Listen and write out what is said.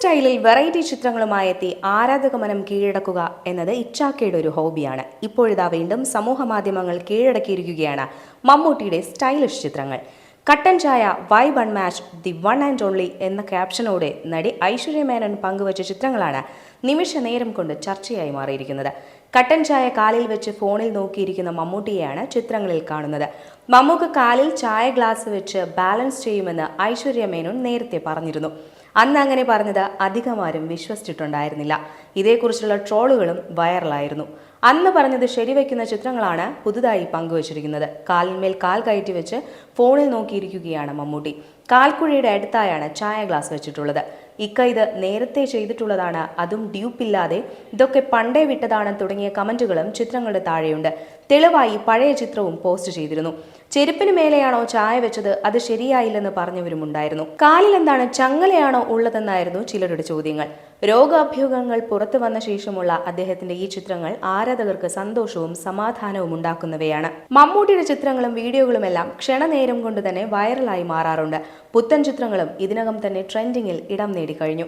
സ്റ്റൈലിൽ വെറൈറ്റി ചിത്രങ്ങളുമായി എത്തി ആരാധക മനം കീഴടക്കുക എന്നത് ഇച്ചാക്കയുടെ ഒരു ഹോബിയാണ്. ഇപ്പോഴിതാ വീണ്ടും സമൂഹ മാധ്യമങ്ങൾ കീഴടക്കിയിരിക്കുകയാണ് മമ്മൂട്ടിയുടെ സ്റ്റൈലിഷ് ചിത്രങ്ങൾ. കട്ടൻ ചായ, vibe unmatch, the one and only എന്ന ക്യാപ്ഷനോടെ നടി ഐശ്വര്യ മേനോൻ പങ്കുവച്ച ചിത്രങ്ങളാണ് നിമിഷ നേരം കൊണ്ട് ചർച്ചയായി മാറിയിരിക്കുന്നത്. കട്ടൻ ചായ കാലിൽ വെച്ച് ഫോണിൽ നോക്കിയിരിക്കുന്ന മമ്മൂട്ടിയെയാണ് ചിത്രങ്ങളിൽ കാണുന്നത്. മമ്മൂക്ക് കാലിൽ ചായ ഗ്ലാസ് വെച്ച് ബാലൻസ് ചെയ്യുമെന്ന് ഐശ്വര്യ മേനോൻ നേരത്തെ പറഞ്ഞിരുന്നു. അന്ന് അങ്ങനെ പറഞ്ഞത് അധികമാരും വിശ്വസിച്ചിട്ടുണ്ടായിരുന്നില്ല. ഇതേക്കുറിച്ചുള്ള ട്രോളുകളും വൈറലായിരുന്നു. അന്ന് പറഞ്ഞത് ശരിവെക്കുന്ന ചിത്രങ്ങളാണ് പുതുതായി പങ്കുവച്ചിരിക്കുന്നത്. കാലിന്മേൽ കാൽ കയറ്റി വെച്ച് ഫോണിൽ നോക്കിയിരിക്കുകയാണ് മമ്മൂട്ടി. കാൽക്കുഴിയുടെ അടുത്തായാണ് ചായ ഗ്ലാസ് വെച്ചിട്ടുള്ളത്. ഇത് നേരത്തെ ചെയ്തിട്ടുള്ളതാണ്, അതും ഡ്യൂപ്പില്ലാതെ, ഇതൊക്കെ പണ്ടേ വിട്ടതാണ് തുടങ്ങിയ കമന്റുകളും ചിത്രങ്ങളുടെ താഴെയുണ്ട്. തെളിവായി പഴയ ചിത്രവും പോസ്റ്റ് ചെയ്തിരുന്നു. ചെരുപ്പിന് മേലെയാണോ ചായ വെച്ചത്, അത് ശരിയായില്ലെന്ന് പറഞ്ഞവരുമുണ്ടായിരുന്നു. കാലിൽ എന്താണ്, ചങ്ങലയാണോ ഉള്ളതെന്നായിരുന്നു ചിലരുടെ ചോദ്യങ്ങൾ. രോഗാഭ്യൂഹങ്ങൾ പുറത്തു വന്ന ശേഷമുള്ള അദ്ദേഹത്തിന്റെ ഈ ചിത്രങ്ങൾ ആരാധകർക്ക് സന്തോഷവും സമാധാനവും ഉണ്ടാക്കുന്നവയാണ്. മമ്മൂട്ടിയുടെ ചിത്രങ്ങളും വീഡിയോകളുമെല്ലാം ക്ഷണനേരം കൊണ്ട് തന്നെ വൈറലായി മാറാറുണ്ട്. പുത്തൻ ചിത്രങ്ങളും ഇതിനകം തന്നെ ട്രെൻഡിങ്ങിൽ ഇടം നേടിക്കഴിഞ്ഞു.